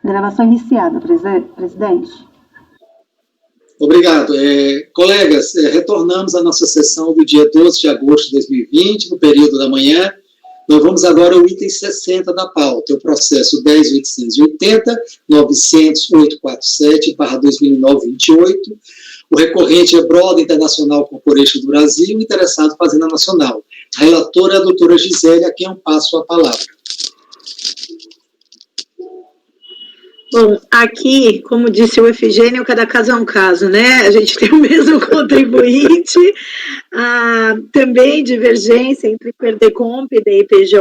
Gravação iniciada, presidente. Obrigado. Colegas, retornamos à nossa sessão do dia 12 de agosto de 2020, no período da manhã. Nós vamos agora ao item 60 da pauta, o processo 10.880.900.847/2009-28. O recorrente é Broad International Corporation do Brasil, interessado em Fazenda Nacional. A relatora é a doutora Gisele, a quem eu passo a palavra. Bom, aqui, como disse o Efigênio, cada caso é um caso, né? A gente tem o mesmo contribuinte, também divergência entre Perdecomp e DIPJ,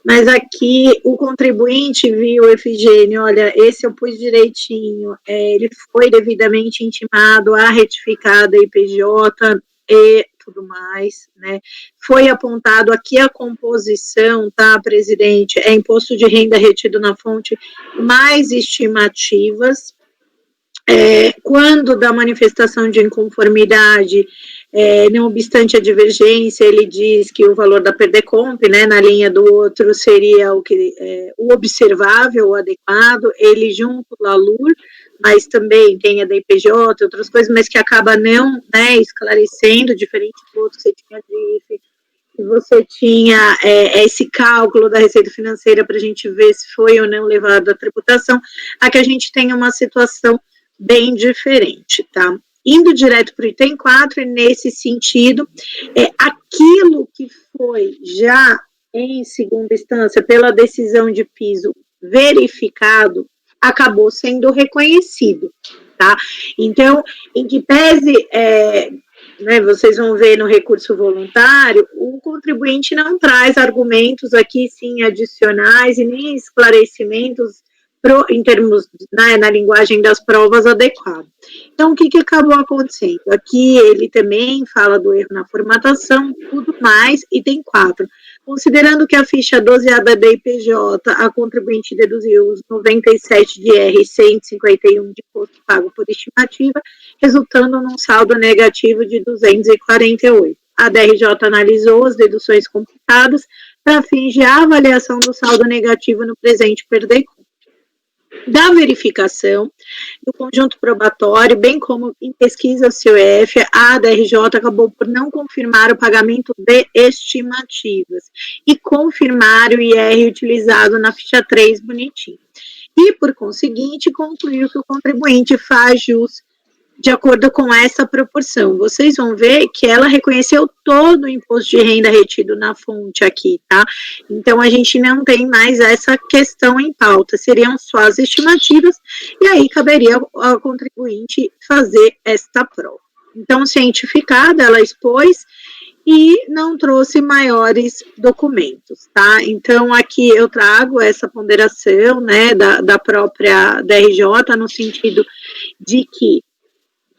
mas aqui o contribuinte viu, Efigênio, olha, esse eu pus direitinho, ele foi devidamente intimado a retificar a DIPJ e tudo mais, né? Foi apontado aqui a composição, tá, presidente? É imposto de renda retido na fonte mais estimativas. Quando da manifestação de inconformidade, não obstante a divergência, ele diz que o valor da Perdecomp, né, na linha do outro, seria o observável, o adequado, ele junto da LUR, mas também tem a DIPJ, outras coisas, mas que acaba não, né, esclarecendo, diferente do outro que você tinha dito, que você tinha esse cálculo da receita financeira para a gente ver se foi ou não levado à tributação, aqui a gente tem uma situação bem diferente, tá? Indo direto para o item 4, e nesse sentido, aquilo que foi já em segunda instância pela decisão de piso verificado, acabou sendo reconhecido, tá? Então, em que pese, né, vocês vão ver no recurso voluntário, o contribuinte não traz argumentos aqui, sim, adicionais e nem esclarecimentos em termos, né, na linguagem das provas adequado. Então, o que acabou acontecendo? Aqui ele também fala do erro na formatação, tudo mais, item 4. Considerando que a ficha 12A da DIPJ, a contribuinte deduziu os 97 de R e 151 de imposto pago por estimativa, resultando num saldo negativo de 248. A DRJ analisou as deduções computadas para fins de avaliação do saldo negativo no presente Perdecomp. Da verificação do conjunto probatório, bem como em pesquisa COF, a DRJ acabou por não confirmar o pagamento de estimativas e confirmar o IR utilizado na ficha 3 bonitinho. E, por conseguinte, concluiu que o contribuinte faz jus de acordo com essa proporção. Vocês vão ver que ela reconheceu todo o imposto de renda retido na fonte aqui, tá? Então, a gente não tem mais essa questão em pauta, seriam só as estimativas, e aí caberia ao contribuinte fazer esta prova. Então, cientificada, ela expôs e não trouxe maiores documentos, tá? Então, aqui eu trago essa ponderação, né, da própria DRJ, no sentido de que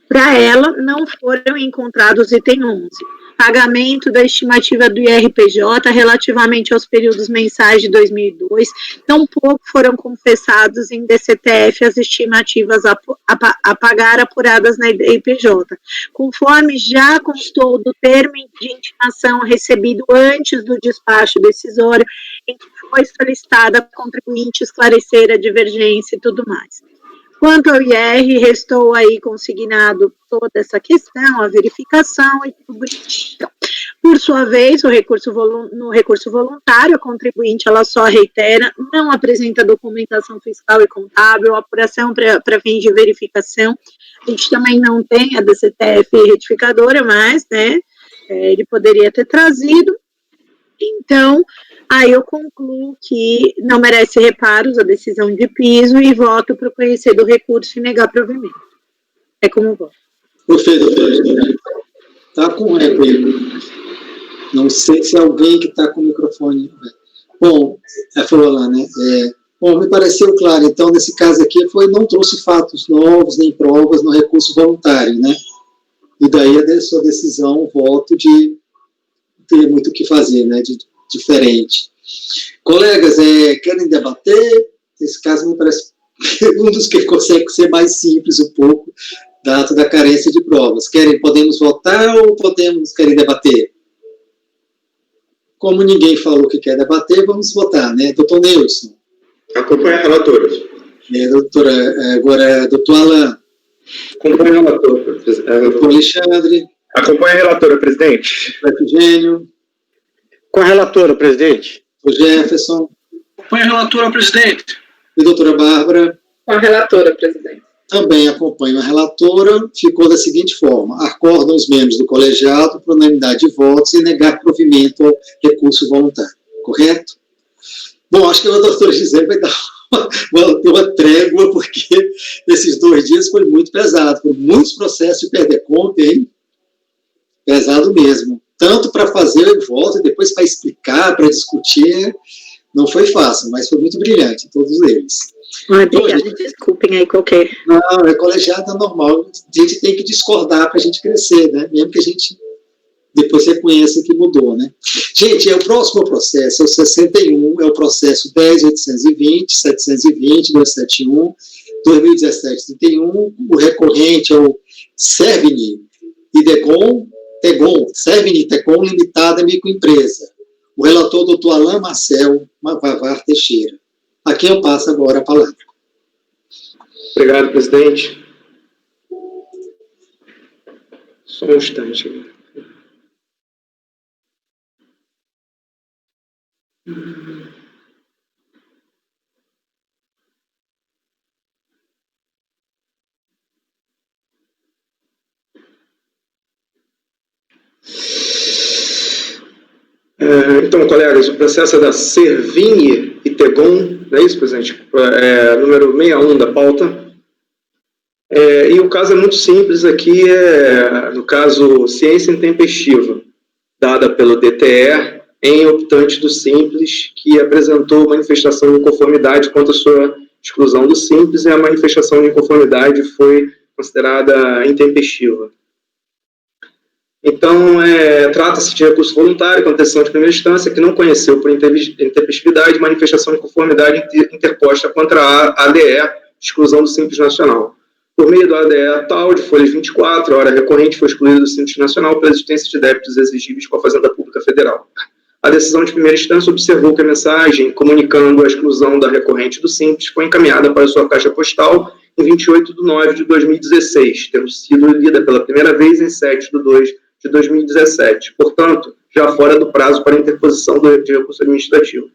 para ela, não foram encontrados item 11. Pagamento da estimativa do IRPJ relativamente aos períodos mensais de 2002, tampouco foram confessados em DCTF as estimativas a pagar apuradas na IPJ, conforme já constou do termo de intimação recebido antes do despacho decisório, em que foi solicitada a contribuinte esclarecer a divergência e tudo mais. Quanto ao IR, restou aí consignado toda essa questão, a verificação e tudo bonitinho. Por sua vez, no recurso voluntário, a contribuinte ela só reitera, não apresenta documentação fiscal e contábil, apuração para fins de verificação. A gente também não tem a DCTF retificadora, mas, né, ele poderia ter trazido. Então, aí eu concluo que não merece reparos a decisão de piso e voto para o conhecer do recurso e negar provimento. É como voto. Perfeito. Está com eco aí. Não sei se é alguém que está com o microfone. Bom, falou lá, né? Bom, me pareceu claro. Então, nesse caso aqui, não trouxe fatos novos nem provas no recurso voluntário, né? E daí a sua decisão, o voto de ter muito o que fazer, né? Diferente. Colegas, querem debater? Esse caso me parece um dos que consegue ser mais simples um pouco, dado da carência de provas. Podemos votar ou querem debater? Como ninguém falou que quer debater, vamos votar, né? Doutor Nilson. Acompanha a relatora. Agora, doutor Alain. Acompanho o relator, Doutor Alexandre. Acompanho a relatora, presidente. Doutor Efigênio. Com a relatora, presidente. Doutor Jefferson. Acompanho a relatora, presidente. E doutora Bárbara. Com a relatora, presidente. Também acompanho a relatora. Ficou da seguinte forma: acordam os membros do colegiado por unanimidade de votos e negar provimento ao recurso voluntário. Correto? Bom, acho que a doutora Gisele vai dar uma trégua, porque esses 2 dias foi muito pesado. Foram muitos processos de perder conta, hein? Pesado mesmo. Tanto para fazer o voto e depois para explicar, para discutir. Não foi fácil, mas foi muito brilhante, todos eles. Obrigada, desculpem aí qualquer... Não, é colegiado normal. A gente tem que discordar para a gente crescer, né? Mesmo que a gente depois reconheça que mudou, né? Gente, o próximo processo é o 61, é o processo 10.820, 720, 271, 2017-31, o recorrente é o Servini e Servini Tecom Limitada Microempresa. O relator, doutor Alain Marcel Vavar Teixeira. A quem eu passo agora a palavra. Obrigado, presidente. Só um instante. Então, colegas, o processo é da Servini e Tegon, não é isso, presidente? Número 61 da pauta. E o caso é muito simples aqui, no caso, ciência intempestiva, dada pelo DTE, em optante do Simples, que apresentou manifestação de inconformidade quanto à sua exclusão do Simples, e a manifestação de inconformidade foi considerada intempestiva. Então, trata-se de recurso voluntário, contenção de primeira instância, que não conheceu por intempestividade manifestação de conformidade interposta contra a ADE, exclusão do Simples Nacional. Por meio do ADE tal, de folha 24, a hora recorrente foi excluída do Simples Nacional pela existência de débitos exigíveis com a Fazenda Pública Federal. A decisão de primeira instância observou que a mensagem comunicando a exclusão da recorrente do Simples foi encaminhada para sua caixa postal em 28 de 9 de 2016, tendo sido lida pela primeira vez em 7 de 2 de 2017, portanto, já fora do prazo para interposição de recurso administrativo.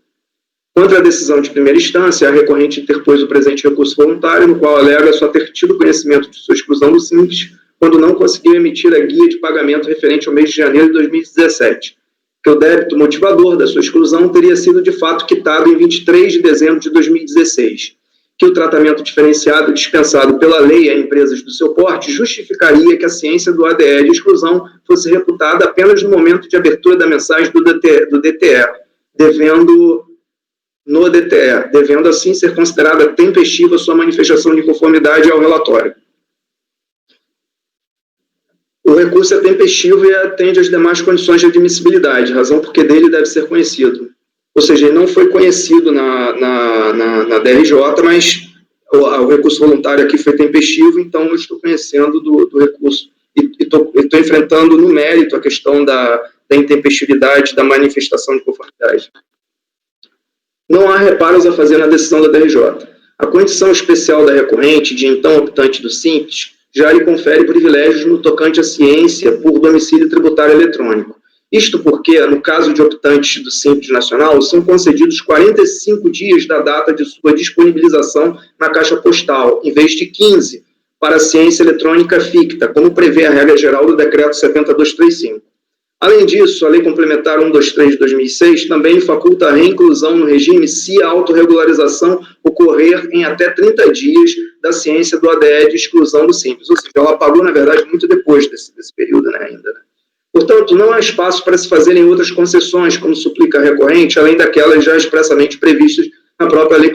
Contra a decisão de primeira instância, a recorrente interpôs o presente recurso voluntário, no qual alega só ter tido conhecimento de sua exclusão do Simples, quando não conseguiu emitir a guia de pagamento referente ao mês de janeiro de 2017, que o débito motivador da sua exclusão teria sido de fato quitado em 23 de dezembro de 2016, que o tratamento diferenciado dispensado pela lei a empresas do seu porte justificaria que a ciência do ADE de exclusão fosse reputada apenas no momento de abertura da mensagem do DTE, devendo assim ser considerada tempestiva sua manifestação de conformidade ao relatório. O recurso é tempestivo e atende às demais condições de admissibilidade, razão porque dele deve ser conhecido. Ou seja, ele não foi conhecido na DRJ, mas o recurso voluntário aqui foi tempestivo, então eu estou conhecendo do recurso e estou enfrentando no mérito a questão da intempestividade, da manifestação de conformidade. Não há reparos a fazer na decisão da DRJ. A condição especial da recorrente, de então optante do Simples, já lhe confere privilégios no tocante à ciência por domicílio tributário eletrônico. Isto porque, no caso de optantes do Simples Nacional, são concedidos 45 dias da data de sua disponibilização na caixa postal, em vez de 15, para a ciência eletrônica ficta, como prevê a regra geral do Decreto 70235. Além disso, a Lei Complementar 123 de 2006 também faculta a reinclusão no regime se a autorregularização ocorrer em até 30 dias da ciência do ADE de exclusão do Simples. Ou seja, ela pagou, na verdade, muito depois desse período, né, ainda, né? Portanto, não há espaço para se fazerem outras concessões, como suplica a recorrente, além daquelas já expressamente previstas na própria lei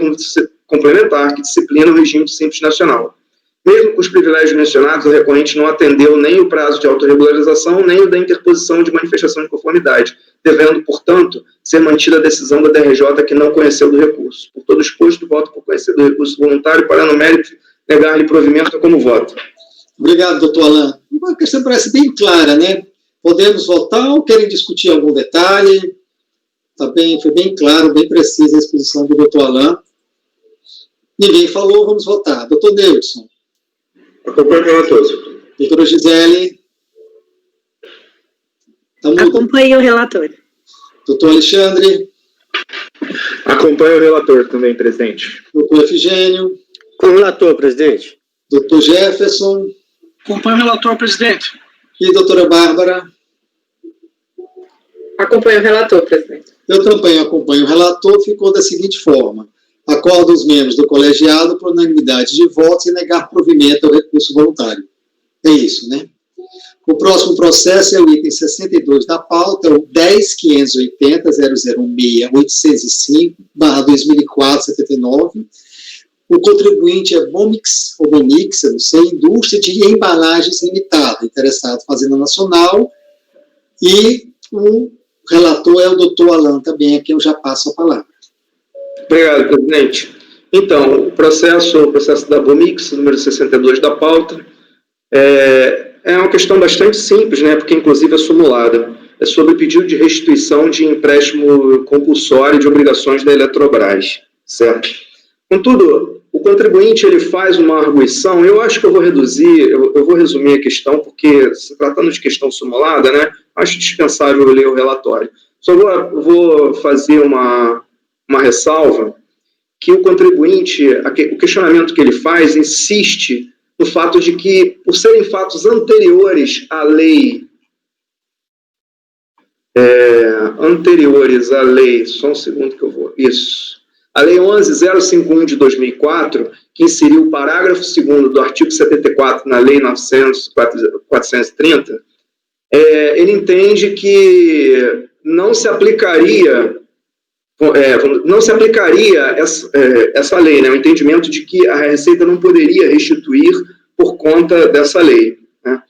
complementar, que disciplina o regime do Simples Nacional. Mesmo com os privilégios mencionados, a recorrente não atendeu nem o prazo de autorregularização, nem o da interposição de manifestação de conformidade, devendo, portanto, ser mantida a decisão da DRJ que não conheceu do recurso. Por todo exposto, voto por conhecer do recurso voluntário, para, no mérito, negar-lhe provimento como voto. Obrigado, doutor Alain. Uma questão parece bem clara, né? Podemos votar ou querem discutir algum detalhe? Foi bem claro, bem precisa a exposição do doutor Alain. Ninguém falou, vamos votar. Doutor Neudson. Acompanho o relator, senhor presidente. Doutora Gisele. Tá mudo. Acompanhe o relator. Doutor Alexandre. Acompanho o relator também, presidente. Doutor Efigênio. Com o relator, presidente. Doutor Jefferson. Acompanho o relator, presidente. E doutora Bárbara. Acompanho o relator, presidente. Eu também acompanho o relator, ficou da seguinte forma. Acordo os membros do colegiado por unanimidade de votos e negar provimento ao recurso voluntário. É isso, né? O próximo processo é o item 62 da pauta, o 10.580.006.805/2004-79. O contribuinte é Bomix, ou Bomix, eu não sei, Indústria de Embalagens Limitada, interessado Fazenda Nacional. E o relator é o doutor Alan também, a quem eu já passo a palavra. Obrigado, presidente. Então, o processo da Bomix, número 62 da pauta, é uma questão bastante simples, né, porque inclusive é sumulada. É sobre pedido de restituição de empréstimo compulsório de obrigações da Eletrobras, certo? Contudo, o contribuinte ele faz uma arguição, eu acho que eu vou resumir a questão, porque se tratando de questão sumulada, né, acho dispensável ler o relatório. Só vou fazer uma ressalva, que o contribuinte, o questionamento que ele faz, insiste no fato de que, por serem fatos anteriores à lei, só um segundo que eu vou, isso, a Lei 11.051 de 2004, que inseriu o parágrafo 2º do artigo 74 na Lei 900.430, ele entende que não se aplicaria essa lei, né, o entendimento de que a Receita não poderia restituir por conta dessa lei, né.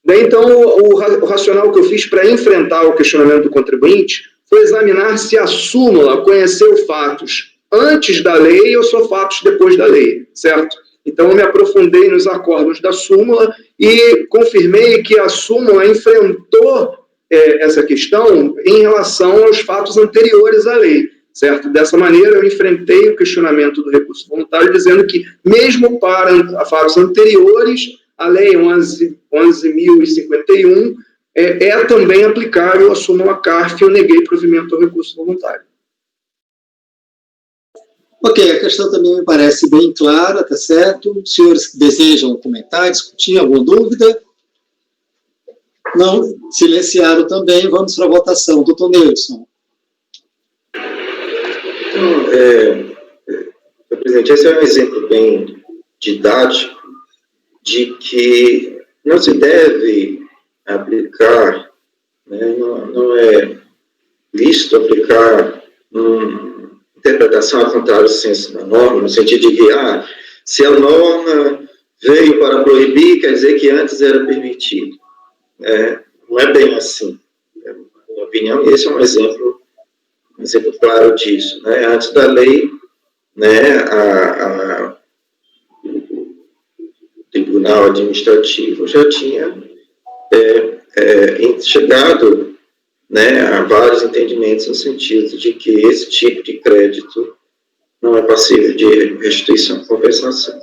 Daí, então, o racional que eu fiz para enfrentar o questionamento do contribuinte foi examinar se a súmula conheceu fatos antes da lei ou só fatos depois da lei, certo? Então, eu me aprofundei nos acordos da súmula e confirmei que a súmula enfrentou essa questão em relação aos fatos anteriores à lei, certo? Dessa maneira, eu enfrentei o questionamento do recurso voluntário, dizendo que, mesmo para fatos anteriores, a Lei 11.051 é também aplicável à súmula CARF, eu neguei provimento ao recurso voluntário. Ok, a questão também me parece bem clara, tá certo? Os senhores desejam comentar, discutir, alguma dúvida? Não, silenciaram também, vamos para a votação. Doutor Neudson. Então, presidente, esse é um exemplo bem didático de que não se deve aplicar, né, não é lícito aplicar interpretação ao contrário do senso da norma, no sentido de que, se a norma veio para proibir, quer dizer que antes era permitido. Não é bem assim. Na minha opinião, esse é um exemplo claro disso, né? Antes da lei, né, o Tribunal Administrativo já tinha chegado, né, a vários entendimentos no sentido de que esse tipo de crédito não é passível de restituição e compensação.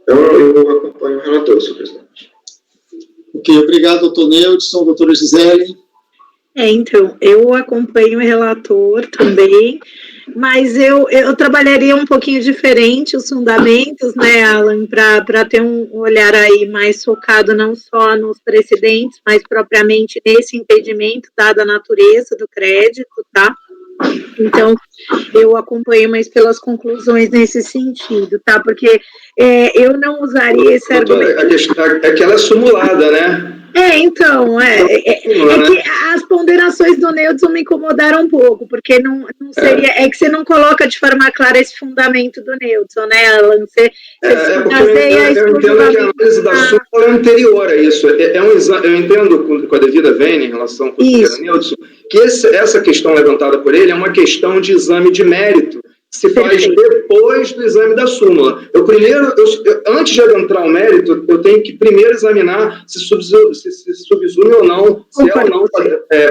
Então, eu acompanho o relator, senhor presidente. Ok, obrigado, doutor Neudson. Doutora Gisele. Então, eu acompanho o relator também, mas eu trabalharia um pouquinho diferente os fundamentos, né, Alan, para ter um olhar aí mais focado não só nos precedentes, mas propriamente nesse impedimento, dada a natureza do crédito, tá? Então, eu acompanho mais pelas conclusões nesse sentido, tá? Porque eu não usaria esse argumento. A questão é que ela é sumulada, né? Então, que as ponderações do Neudson me incomodaram um pouco, porque não seria, que você não coloca de forma clara esse fundamento do Neudson, né, Alan? Você baseia eu entendo que a análise da súmula é anterior a isso. Eu entendo com a devida vênia em relação com o Neudson, que essa questão levantada por ele é uma questão de exame de mérito, se faz depois do exame da súmula. Antes de adentrar ao mérito, eu tenho que primeiro examinar se subsume ou não, se é ou não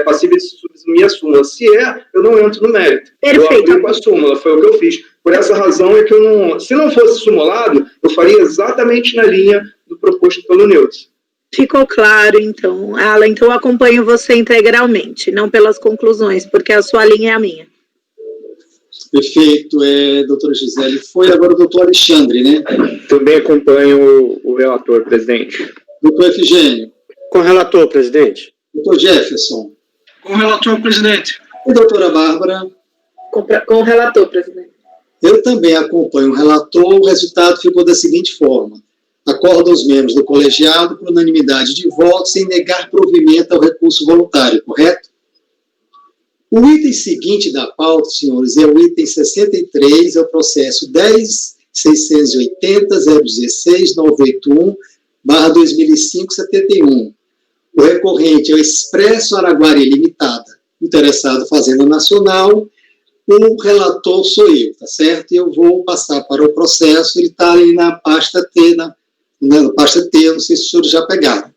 passível de subsumir a súmula. Se eu não entro no mérito. Eu aplico a súmula, foi o que eu fiz. Por essa razão é que eu não... Se não fosse simulado, eu faria exatamente na linha do proposto pelo Neuza. Ficou claro, então. Alan, então eu acompanho você integralmente, não pelas conclusões, porque a sua linha é a minha. Perfeito, doutora Gisele. Foi agora o doutor Alexandre, né? Também acompanho o relator, presidente. Doutor Efigênio. Com o relator, presidente. Doutor Jefferson. Com o relator, presidente. E doutora Bárbara. Com o relator, presidente. Eu também acompanho o relator. O resultado ficou da seguinte forma. Acordam os membros do colegiado por unanimidade de votos em negar provimento ao recurso voluntário, correto? O item seguinte da pauta, senhores, é o item 63, é o processo 10.680.016.981/2005-71. O recorrente é o Expresso Araguari Limitada, interessado Fazenda Nacional. O relator sou eu, tá certo? Eu vou passar para o processo, ele está ali na pasta T, na pasta T, não sei se os senhores já pegaram.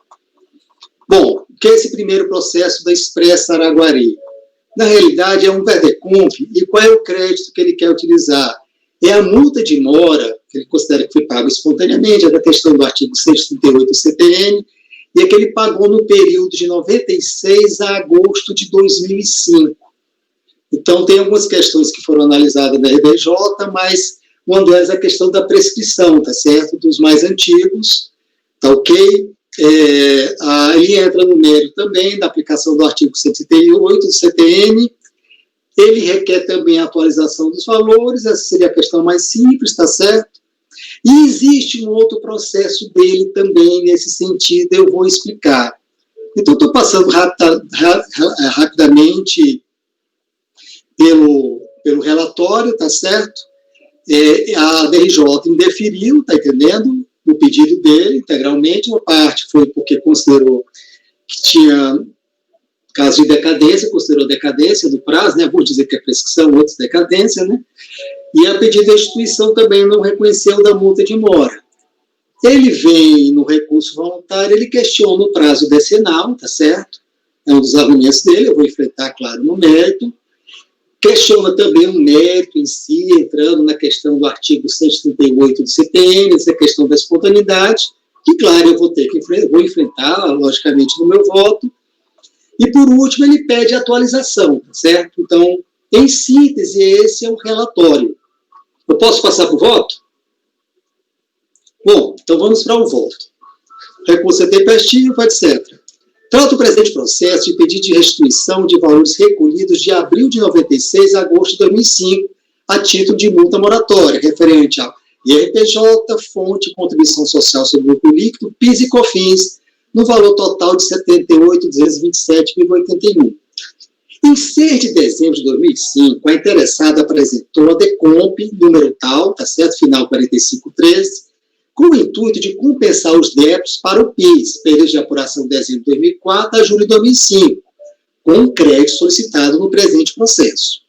Bom, o que é esse primeiro processo da Expresso Araguari? Na realidade, é um VDCOMP, e qual é o crédito que ele quer utilizar? É a multa de mora, que ele considera que foi pago espontaneamente, é da questão do artigo 138 do CPN, e é que ele pagou no período de 96 a agosto de 2005. Então, tem algumas questões que foram analisadas na RBJ, mas uma delas é a questão da prescrição, tá certo? Dos mais antigos, tá ok? Aí entra no mérito também da aplicação do artigo 138 do CPN. Ele requer também a atualização dos valores, essa seria a questão mais simples, tá certo? E existe um outro processo dele também nesse sentido, eu vou explicar. Então, estou passando rapidamente pelo relatório, tá certo? A DRJ indeferiu, tá entendendo? O pedido dele integralmente, uma parte foi porque considerou que tinha caso de decadência, considerou decadência do prazo, né? Vou dizer que é prescrição, outros decadência, né? E a pedido da instituição também não reconheceu da multa de mora. Ele vem no recurso voluntário, ele questiona o prazo decenal, tá certo? É um dos argumentos dele, eu vou enfrentar, claro, no mérito. Questiona também o mérito em si, entrando na questão do artigo 138 do CPN, essa questão da espontaneidade, que, claro, eu vou enfrentar, logicamente, no meu voto. E, por último, ele pede atualização, certo? Então, em síntese, esse é o relatório. Eu posso passar para o voto? Bom, então vamos para o voto. Recurso é tempestivo, etc. Trata o presente processo de pedido de restituição de valores recolhidos de abril de 96 a agosto de 2005, a título de multa moratória, referente ao IRPJ, fonte, contribuição social sobre o lucro líquido, PIS e COFINS, no valor total de R$ 78.227,81. Em 6 de dezembro de 2005, a interessada apresentou a DECOMP, número tal, tá certo, final 4513, com o intuito de compensar os débitos para o PIS, período de apuração de dezembro de 2004 a julho de 2005, com o crédito solicitado no presente processo.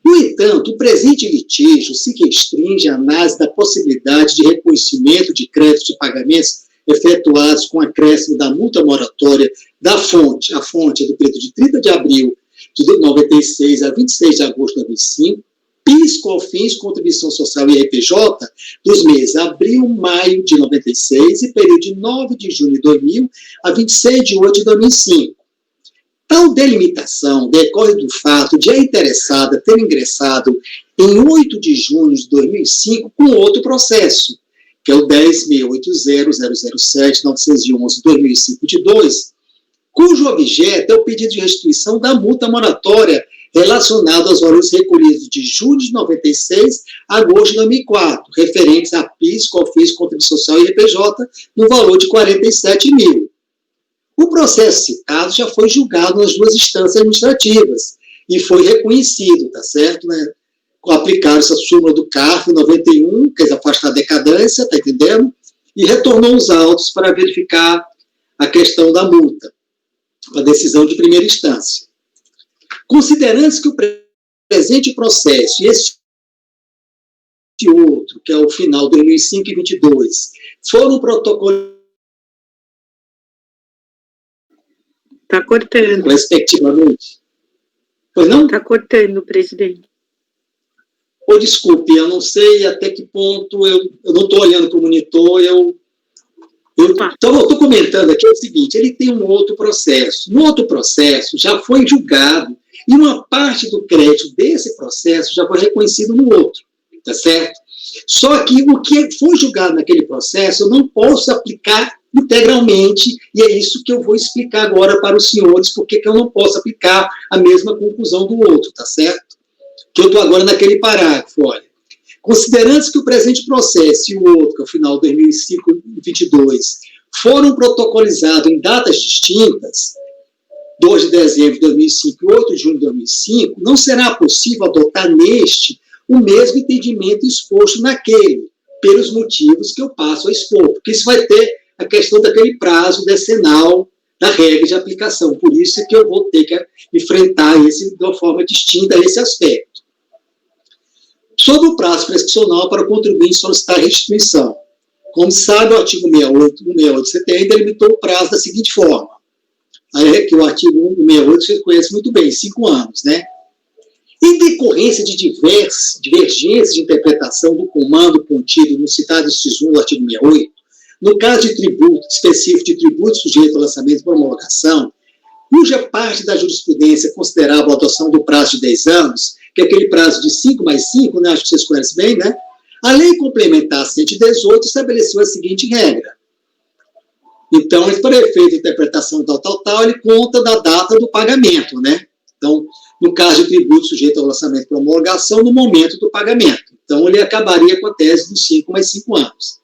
No entanto, o presente litígio se restringe à análise da possibilidade de reconhecimento de créditos de pagamentos efetuados com acréscimo da multa moratória da fonte, a fonte é do período de 30 de abril de 96 a 26 de agosto de 2005, PIS, COFINS, contribuição social e IRPJ, dos meses abril, maio de 96 e período de 9 de junho de 2000 a 26 de 8 de 2005. Tal delimitação decorre do fato de a interessada ter ingressado em 8 de junho de 2005 com outro processo, que é o 10.680.007.911/2005 cujo objeto é o pedido de restituição da multa moratória relacionado aos valores recolhidos de julho de 96 a agosto de 2004, referentes a PIS, COFINS, contribuição social e IRPJ, no valor de 47 mil. O processo citado já foi julgado nas duas instâncias administrativas e foi reconhecido, tá certo, né? Aplicaram essa súmula do CARF 91, quer dizer, afastar a decadência, tá entendendo? E retornou os autos para verificar a questão da multa, a decisão de primeira instância. Considerando-se que o presente processo e este outro, que é o final 2005 e 22, foram protocolados Está cortando. respectivamente. Pois não? Está cortando, presidente. desculpe, eu não sei até que ponto, eu não estou olhando para o monitor, então, eu estou comentando aqui o seguinte, ele tem um outro processo. No outro processo, já foi julgado, e uma parte do crédito desse processo já foi reconhecido no outro, tá certo? Só que o que foi julgado naquele processo, eu não posso aplicar integralmente, e é isso que eu vou explicar agora para os senhores, porque eu não posso aplicar a mesma conclusão do outro, tá certo? Que eu estou agora naquele parágrafo, olha. Considerando-se que o presente processo e o outro, que é o final de 2005 e 2022, foram protocolizados em datas distintas, 2 de dezembro de 2005 e 8 de junho de 2005, não será possível adotar neste o mesmo entendimento exposto naquele, pelos motivos que eu passo a expor, porque isso vai ter a questão daquele prazo decenal da regra de aplicação, por isso é que eu vou ter que enfrentar esse de uma forma distinta a esse aspecto. Sobre o prazo prescricional para o contribuinte solicitar a restituição. Como sabe, o artigo 68 do CTN delimitou o prazo da seguinte forma. Aí é que o artigo 168 você conhece muito bem, 5 anos, né? Em decorrência de divergências de interpretação do comando contido no citado inciso 1 do artigo 68, no caso de tributo específico de tributo sujeito ao lançamento por homologação, cuja parte da jurisprudência considerava a adoção do prazo de 10 anos, que é aquele prazo de 5 mais 5, né, acho que vocês conhecem bem, né? A lei complementar 118 estabeleceu a seguinte regra. Então, para efeito de interpretação tal, ele conta da data do pagamento, né? Então, no caso de tributo sujeito ao lançamento por homologação, no momento do pagamento. Então, ele acabaria com a tese dos 5 mais 5 anos.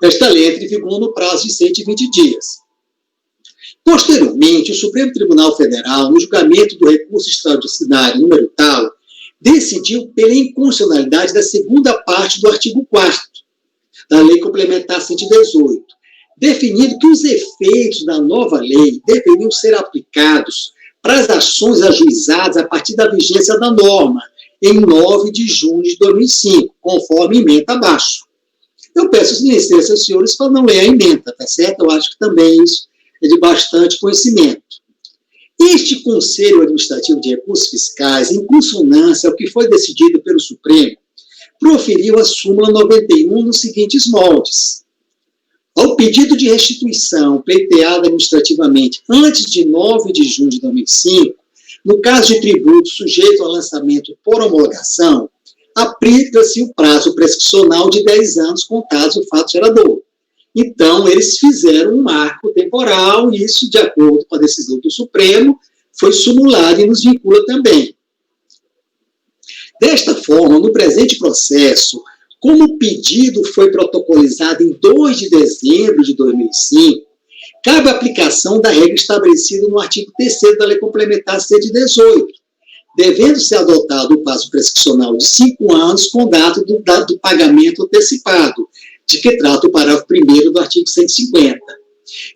Esta lei entra em vigor no prazo de 120 dias. Posteriormente, o Supremo Tribunal Federal, no julgamento do recurso extraordinário número tal, decidiu pela inconstitucionalidade da segunda parte do artigo 4º da Lei Complementar 118, definindo que os efeitos da nova lei deveriam ser aplicados para as ações ajuizadas a partir da vigência da norma, em 9 de junho de 2005, conforme emenda abaixo. Eu peço licença aos senhores para não ler a emenda, tá certo? Eu acho que também isso é de bastante conhecimento. Este Conselho Administrativo de Recursos Fiscais, em consonância ao que foi decidido pelo Supremo, proferiu a súmula 91 nos seguintes moldes. Ao pedido de restituição pleiteado administrativamente antes de 9 de junho de 2005, no caso de tributo sujeito ao lançamento por homologação, aplica-se o prazo prescricional de 10 anos contados o fato gerador. Então, eles fizeram um marco temporal, e isso, de acordo com a decisão do Supremo, foi sumulado e nos vincula também. Desta forma, no presente processo, como o pedido foi protocolizado em 2 de dezembro de 2005, cabe a aplicação da regra estabelecida no artigo 3º da Lei Complementar 118, devendo ser adotado o prazo prescricional de 5 anos com data do pagamento antecipado, de que trata o parágrafo 1º do artigo 150.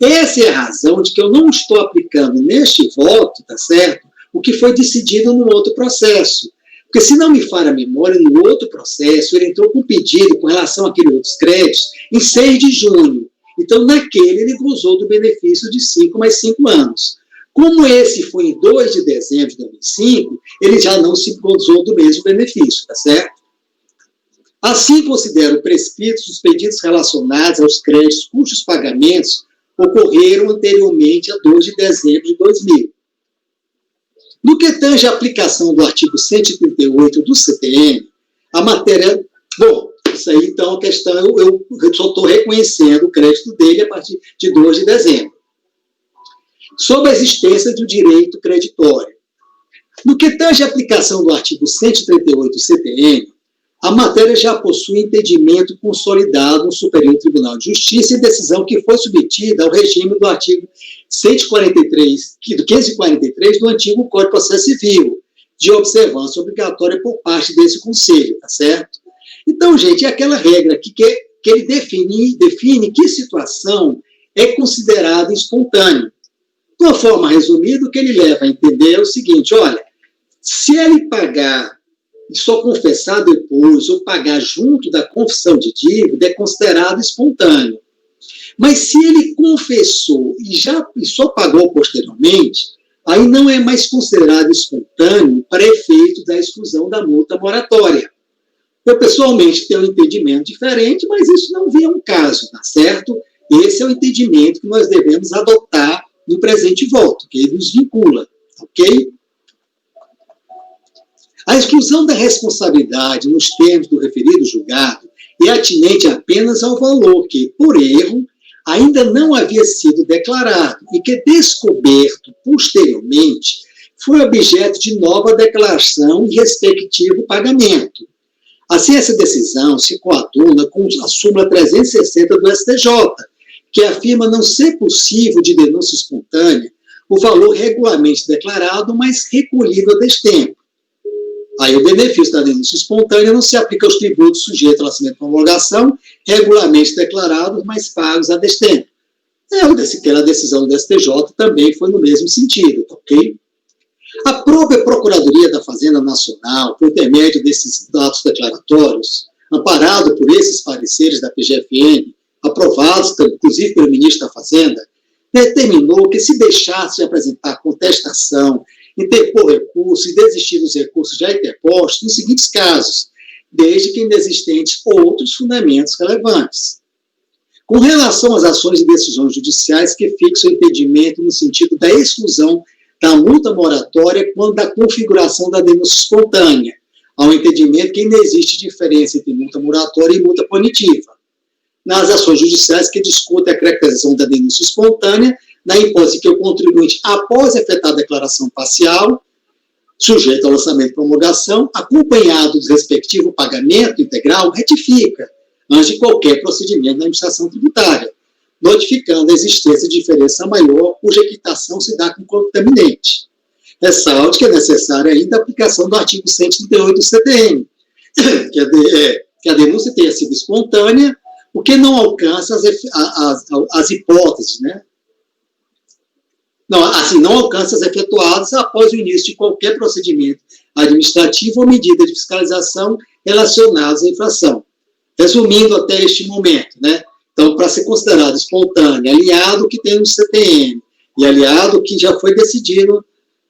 Essa é a razão de que eu não estou aplicando neste voto, tá certo, o que foi decidido no outro processo. Porque, se não me falha a memória, no outro processo, ele entrou com pedido com relação àqueles outros créditos em 6 de junho. Então, naquele, ele gozou do benefício de 5 mais 5 anos. Como esse foi em 2 de dezembro de 2005, ele já não se gozou do mesmo benefício, tá certo? Assim, considero prescritos os pedidos relacionados aos créditos cujos pagamentos ocorreram anteriormente a 2 de dezembro de 2000. No que tange a aplicação do artigo 138 do CTN, a matéria... Bom, isso aí, então, a questão, eu só estou reconhecendo o crédito dele a partir de 2 de dezembro. Sobre a existência do direito creditório. No que tange a aplicação do artigo 138 do CTN, a matéria já possui entendimento consolidado no Superior Tribunal de Justiça e decisão que foi submetida ao regime do artigo 543 do antigo Código de Processo Civil, de observância obrigatória por parte desse Conselho, tá certo? Então, gente, é aquela regra aqui que ele define que situação é considerada espontânea. De uma forma resumida, o que ele leva a entender é o seguinte, olha, se ele pagar e só confessar depois, ou pagar junto da confissão de dívida, é considerado espontâneo. Mas se ele confessou e só pagou posteriormente, aí não é mais considerado espontâneo para efeito da exclusão da multa moratória. Eu, pessoalmente, tenho um entendimento diferente, mas isso não vem a um caso, tá certo? Esse é o entendimento que nós devemos adotar no presente voto, que ele nos vincula, ok? A exclusão da responsabilidade nos termos do referido julgado é atinente apenas ao valor que, por erro, ainda não havia sido declarado e que, descoberto posteriormente, foi objeto de nova declaração e respectivo pagamento. Assim, essa decisão se coaduna com a súmula 360 do STJ, que afirma não ser possível de denúncia espontânea o valor regularmente declarado, mas recolhido a destempo. Aí o benefício da denúncia espontânea não se aplica aos tributos sujeitos ao lançamento de promulgação, regularmente declarados, mas pagos a destempo. Aquela decisão do STJ também foi no mesmo sentido, ok? A própria Procuradoria da Fazenda Nacional, por intermédio desses dados declaratórios, amparado por esses pareceres da PGFN, aprovados, inclusive pelo ministro da Fazenda, determinou que se deixasse de apresentar contestação, interpor recurso e desistir dos recursos já interpostos nos seguintes casos, desde que inexistentes outros fundamentos relevantes. Com relação às ações e decisões judiciais que fixam o impedimento no sentido da exclusão da multa moratória quando da configuração da denúncia espontânea, ao entendimento que ainda existe diferença entre multa moratória e multa punitiva. Nas ações judiciais que discutem a caracterização da denúncia espontânea, na hipótese que o contribuinte, após efetuar a declaração parcial, sujeito ao lançamento de promulgação, acompanhado do respectivo pagamento integral, retifica, antes de qualquer procedimento na administração tributária, notificando a existência de diferença maior, cuja quitação se dá com contaminante. Ressalte que é necessária ainda a aplicação do artigo 138 do CTN, que a denúncia tenha sido espontânea, o que não alcança as hipóteses, né? Não, assim, não alcança as efetuadas após o início de qualquer procedimento administrativo ou medida de fiscalização relacionados à infração. Resumindo até este momento, né? Então, para ser considerado espontâneo, aliado que tem no CTN e aliado que já foi decidido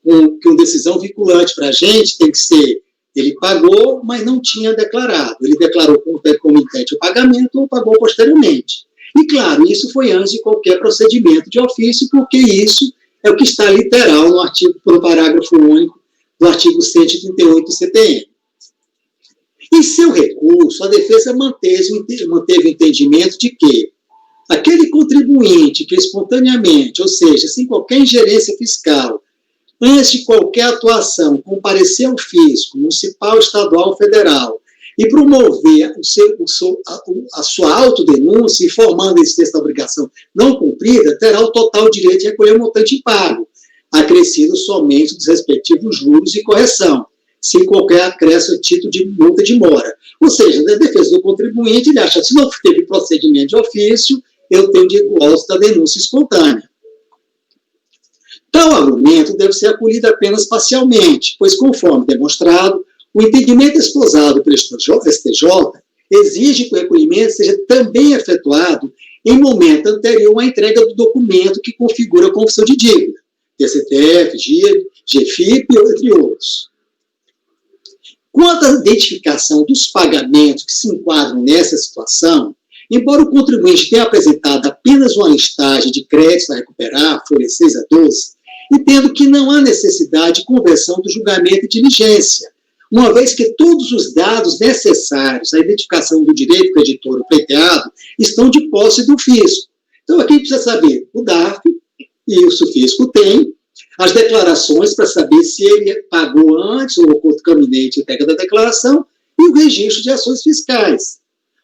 com decisão vinculante para a gente, tem que ser, ele pagou, mas não tinha declarado. Ele declarou como comitente o pagamento ou pagou posteriormente. E, claro, isso foi antes de qualquer procedimento de ofício, porque isso é o que está literal no parágrafo único do artigo 138 do CTN. Em seu recurso, a defesa manteve o entendimento de que aquele contribuinte que espontaneamente, ou seja, sem qualquer ingerência fiscal, antes de qualquer atuação, comparecer ao fisco, municipal, estadual ou federal, e promover a sua autodenúncia, informando a existência da obrigação não cumprida, terá o total direito de recolher o montante impago, acrescido somente dos respectivos juros e correção, sem qualquer acréscimo a título de multa de mora. Ou seja, na defesa do contribuinte, ele acha que se não teve procedimento de ofício, eu tenho de gozo da denúncia espontânea. Tal argumento deve ser acolhido apenas parcialmente, pois, conforme demonstrado, o entendimento esposado pelo STJ exige que o recolhimento seja também efetuado em momento anterior à entrega do documento que configura a confissão de dívida, TCTF, GFIP, entre outros. Quanto à identificação dos pagamentos que se enquadram nessa situação, embora o contribuinte tenha apresentado apenas uma listagem de créditos a recuperar, folha 6 a 12, entendo que não há necessidade de conversão do julgamento e diligência, uma vez que todos os dados necessários à identificação do direito creditor pleiteado estão de posse do fisco. Então, aqui precisa saber o DARF, e o fisco tem, as declarações para saber se ele pagou antes ou concomitante a entrega da declaração e o registro de ações fiscais,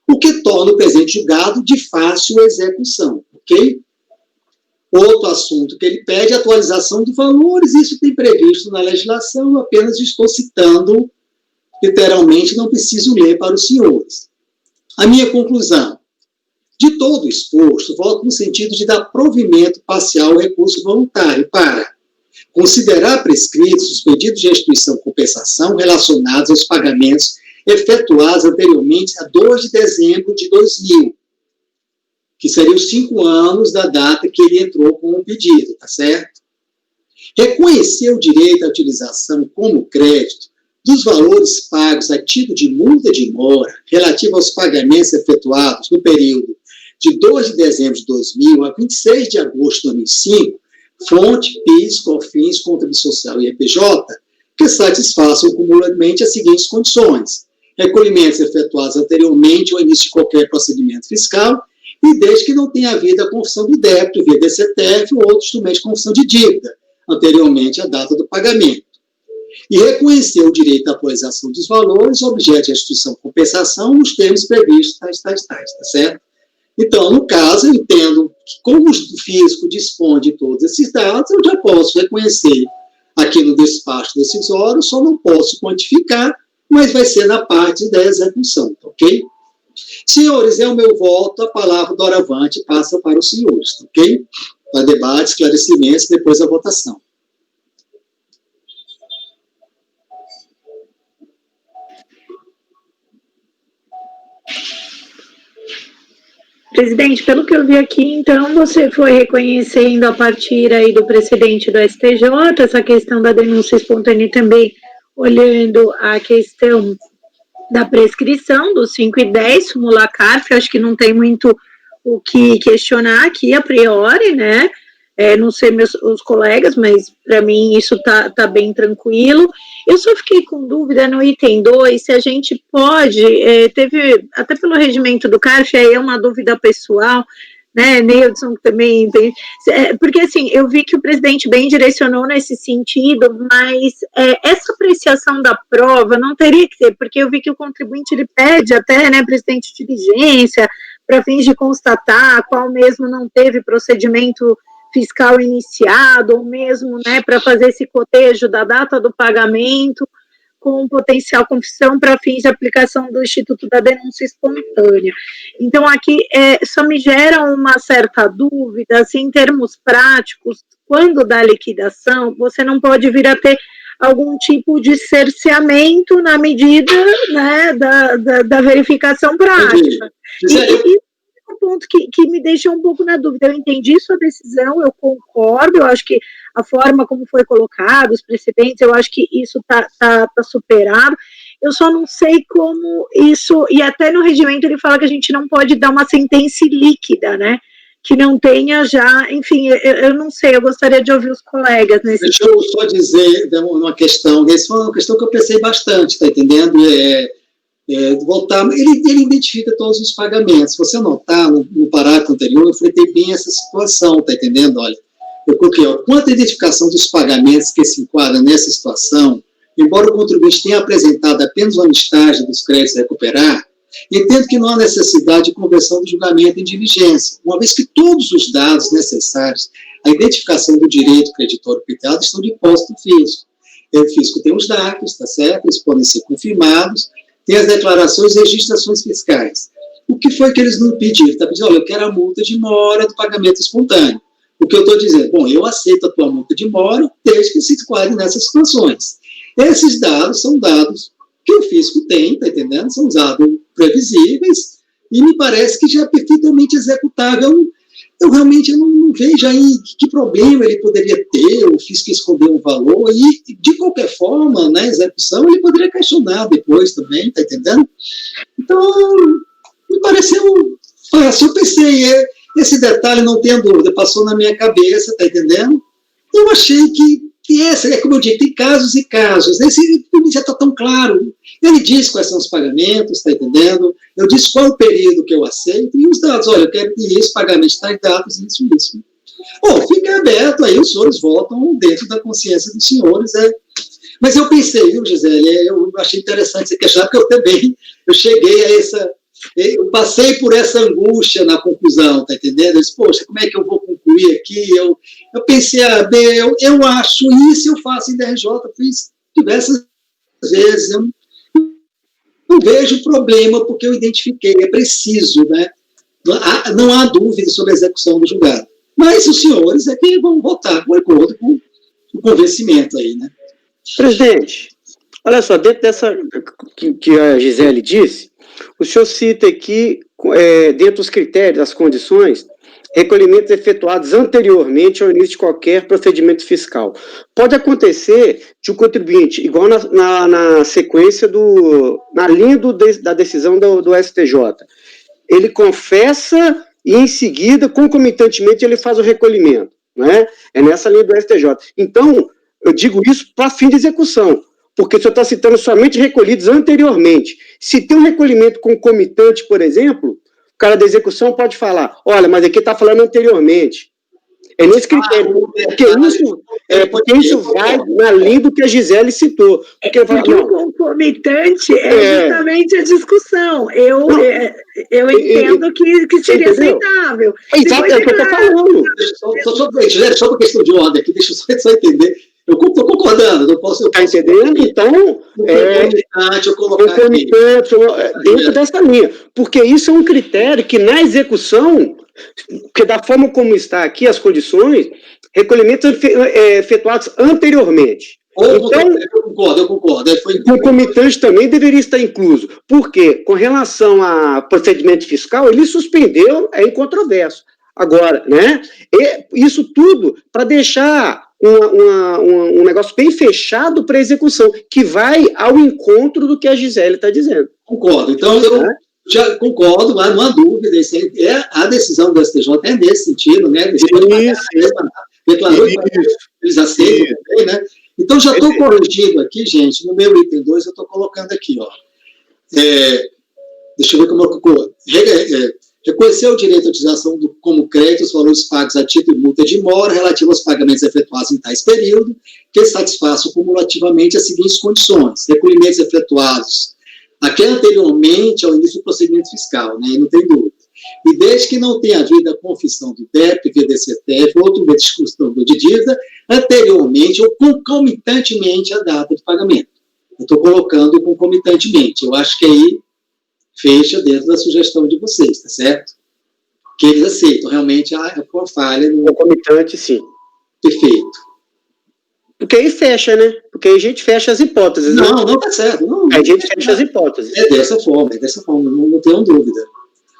o que torna o presente julgado de fácil execução, ok? Outro assunto que ele pede é a atualização de valores, isso tem previsto na legislação, eu apenas estou citando, literalmente, não preciso ler para os senhores. A minha conclusão, de todo o exposto, volto no sentido de dar provimento parcial ao recurso voluntário para considerar prescritos os pedidos de restituição e compensação relacionados aos pagamentos efetuados anteriormente a 2 de dezembro de 2000, que seriam 5 anos da data que ele entrou com o pedido, tá certo? Reconhecer o direito à utilização como crédito dos valores pagos a título de multa de mora relativa aos pagamentos efetuados no período de 2 de dezembro de 2000 a 26 de agosto de 2005, fonte, PIS, COFINS, Contribuição Social e EPJ, que satisfaçam cumulativamente as seguintes condições: recolhimentos efetuados anteriormente ao início de qualquer procedimento fiscal e desde que não tenha havido a confissão do débito via DCTF ou outro instrumento de confissão de dívida, anteriormente à data do pagamento. E reconhecer o direito à atualização dos valores, objeto de restituição ou compensação, nos termos previstos, tá certo? Então, no caso, eu entendo que, como o fisco dispõe de todos esses dados, eu já posso reconhecer aqui no despacho decisório, só não posso quantificar, mas vai ser na parte da execução, ok? Senhores, é o meu voto, a palavra doravante passa para os senhores, ok? Para debate, esclarecimentos, depois a votação. Presidente, pelo que eu vi aqui, então, você foi reconhecendo a partir aí do precedente do STJ, essa questão da denúncia espontânea também, olhando a questão da prescrição dos 5 e 10, súmula CARF, acho que não tem muito o que questionar aqui a priori, né? Não sei os colegas, mas para mim isso tá bem tranquilo. Eu só fiquei com dúvida no item 2, se a gente pode, teve, até pelo regimento do CARF, aí é uma dúvida pessoal, né, Neilson também tem, porque assim, eu vi que o presidente bem direcionou nesse sentido, mas essa apreciação da prova não teria que ter, porque eu vi que o contribuinte, ele pede até, né, presidente de diligência, para fins de constatar qual mesmo não teve procedimento fiscal iniciado, ou mesmo, né, para fazer esse cotejo da data do pagamento com potencial confissão para fins de aplicação do Instituto da Denúncia Espontânea. Então, aqui só me gera uma certa dúvida, assim, em termos práticos, quando dá liquidação, você não pode vir a ter algum tipo de cerceamento na medida, né, da verificação prática. E um ponto que me deixa um pouco na dúvida, eu entendi sua decisão, eu concordo, eu acho que a forma como foi colocado, os precedentes, eu acho que isso tá superado, eu só não sei como isso, e até no regimento ele fala que a gente não pode dar uma sentença líquida, né, que não tenha já, enfim, eu não sei, eu gostaria de ouvir os colegas nesse Deixa eu só dizer uma questão, essa foi uma questão que eu pensei bastante, tá entendendo? Voltar, ele identifica todos os pagamentos. Se você notar, no parágrafo anterior, eu fretei bem essa situação, tá entendendo? Olha, eu coloquei, quanto à identificação dos pagamentos que se enquadram nessa situação, embora o contribuinte tenha apresentado apenas uma listagem dos créditos a recuperar, entendo que não há necessidade de conversão do julgamento em diligência, uma vez que todos os dados necessários à identificação do direito creditório pleiteado estão de posse do fisco. O fisco tem os dados, tá certo? Eles podem ser confirmados, tem as declarações e registrações fiscais. O que foi que eles não pediram? Está pedindo, olha, eu quero a multa de mora do pagamento espontâneo. O que eu estou dizendo? Bom, eu aceito a tua multa de mora desde que se enquadre nessas situações. Esses dados são dados que o fisco tem, está entendendo? São dados previsíveis e me parece que já é perfeitamente executável. Eu realmente não vejo aí que problema ele poderia ter, o fisco esconder um valor, e de qualquer forma, na execução, ele poderia questionar depois também, tá entendendo? Então, me pareceu fácil, eu pensei, esse detalhe, não tenha dúvida, passou na minha cabeça, tá entendendo? Eu achei que essa, como eu disse, tem casos e casos, esse já está tão claro, ele diz quais são os pagamentos, está entendendo? Eu disse qual é o período que eu aceito, e os dados, olha, eu quero que esse pagamento está em dados, isso. Bom, fica aberto, aí os senhores votam dentro da consciência dos senhores, Mas eu pensei, viu, Gisele, eu achei interessante você questionar, porque eu cheguei a eu passei por essa angústia na conclusão, tá entendendo? Eu disse, poxa, como é que eu vou concluir aqui? Eu pensei, eu acho isso, eu faço em DRJ, fiz diversas vezes, eu não vejo problema, porque eu identifiquei, é preciso, né? Não há dúvida sobre a execução do julgado. Mas os senhores é que vão votar de acordo com o convencimento aí, né? Presidente, olha só, dentro dessa que a Gisele disse, o senhor cita aqui, dentro dos critérios, das condições, recolhimentos efetuados anteriormente ao início de qualquer procedimento fiscal. Pode acontecer de o contribuinte, igual na sequência na linha da decisão do STJ, ele confessa e em seguida, concomitantemente, ele faz o recolhimento, né? É nessa linha do STJ. Então, eu digo isso para fim de execução, porque o senhor está citando somente recolhidos anteriormente. Se tem um recolhimento concomitante, por exemplo, o cara da execução pode falar, olha, mas aqui está falando anteriormente. É nesse critério, porque isso vai na linha do que a Gisele citou. Porque o concomitante é justamente a discussão. Eu entendo que seria aceitável. Exato, é o que eu estou falando. Só por questão de ordem aqui, deixa eu só entender. Eu estou concordando, não posso... Está entendendo? Então, concomitante, dentro dessa linha. Porque isso é um critério que na execução, porque da forma como está aqui as condições, recolhimentos efetuados anteriormente. Então, eu concordo. Concomitante também deveria estar incluso. Porque, com relação a procedimento fiscal, ele suspendeu, é incontroverso. Agora, né? Isso tudo para deixar um negócio bem fechado para execução, que vai ao encontro do que a Gisele está dizendo. Concordo. Então, eu já concordo, mas não há dúvida. A decisão do STJ é nesse sentido, né? Declarou que eles aceitam também, né? Então, já estou corrigindo aqui, gente, no meu item 2, eu estou colocando aqui, ó. Deixa eu ver como eu coloco. Reconhecer o direito à utilização como crédito os valores pagos a título de multa de mora relativo aos pagamentos efetuados em tais período, que satisfaçam cumulativamente as seguintes condições: recolhimentos efetuados aqui anteriormente ao início do procedimento fiscal, né, não tem dúvida. E desde que não tenha havido a confissão do débito, VDCTF, ou outro meio de discussão de dívida, anteriormente ou concomitantemente à data de pagamento. Eu estou colocando concomitantemente. Eu acho que aí fecha dentro da sugestão de vocês, tá certo? Que eles aceitam, realmente, a falha no... Concomitante, sim. Perfeito. Porque aí fecha, né? Porque aí a gente fecha as hipóteses. Não, não tá certo. Não, a gente fecha as hipóteses. É dessa forma, não tenham dúvida.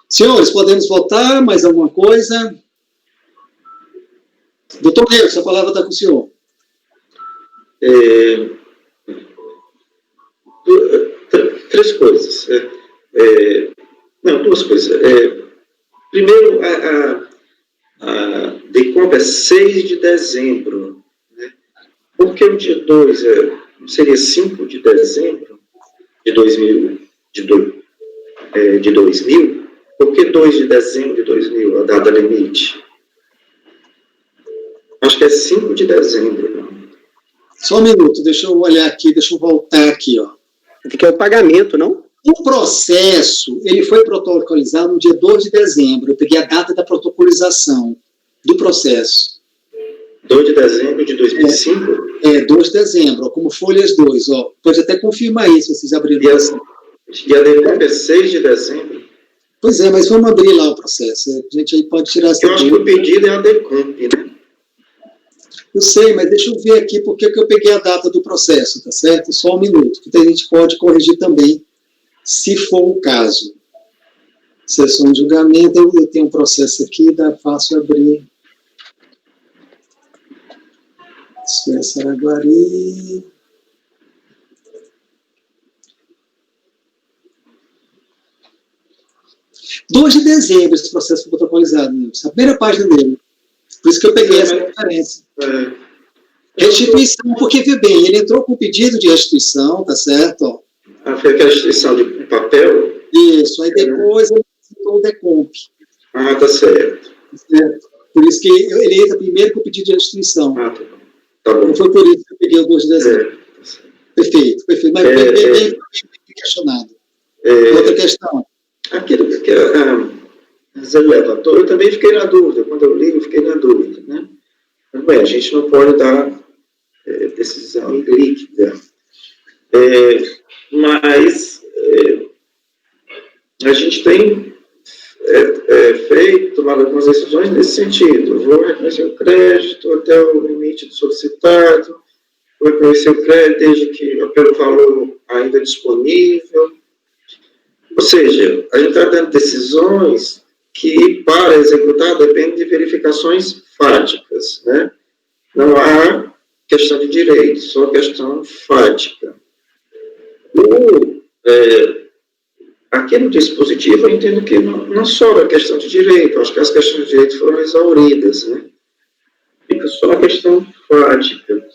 Senhores, podemos votar? Mais alguma coisa? Doutor Neves, a palavra está com o senhor. Três coisas. Duas coisas. Primeiro, a DECOMP é 6 de dezembro. Né? Por que o dia 2 não seria 5 de dezembro de 2000? Por que 2 de dezembro de 2000, a data limite? Acho que é 5 de dezembro. Não? Só um minuto, deixa eu olhar aqui, deixa eu voltar aqui, ó. Que é o pagamento, não? O processo, ele foi protocolizado no dia 2 de dezembro. Eu peguei a data da protocolização do processo. 2 de dezembro de 2005? 2 de dezembro, ó, como folhas 2, ó. Pode até confirmar isso, se vocês abrirem. E a DECOMP é 6 de dezembro? Pois é, mas vamos abrir lá o processo. A gente aí pode tirar essa... Eu acho que o pedido é a DECOMP, né? Eu sei, mas deixa eu ver aqui porque que eu peguei a data do processo, tá certo? Só um minuto, que a gente pode corrigir também, se for o caso. Sessão de julgamento, eu tenho um processo aqui, dá fácil abrir. Isso é Saraguari. (2 de dezembro esse processo foi protocolizado, né? A primeira página dele. Por isso que eu peguei essa referência. Restituição, porque, vê bem, ele entrou com pedido de restituição, tá certo? Foi aquela restituição de papel? Isso, aí depois ele apresentou o DECOMP. Tá certo. Certo. Por isso que ele entra primeiro com o pedido de restituição. Tá bom. Tá bom. Não foi por isso que eu peguei o 2 de dezembro. Perfeito. Mas bem questionado. Outra questão. Aquilo que você levantou, eu também fiquei na dúvida. Quando eu li, eu fiquei na dúvida, né? Bem, a gente não pode dar decisão líquida. Mas a gente tem tomado algumas decisões nesse sentido. Vou reconhecer o crédito até o limite do solicitado, vou reconhecer o crédito desde que pelo valor ainda disponível. Ou seja, a gente está dando decisões que, para executar, depende de verificações fáticas, né? Não há questão de direito, só questão fática. Aqui no dispositivo, eu entendo que não só a questão de direito, acho que as questões de direito foram exauridas, né? Fica só a questão fática.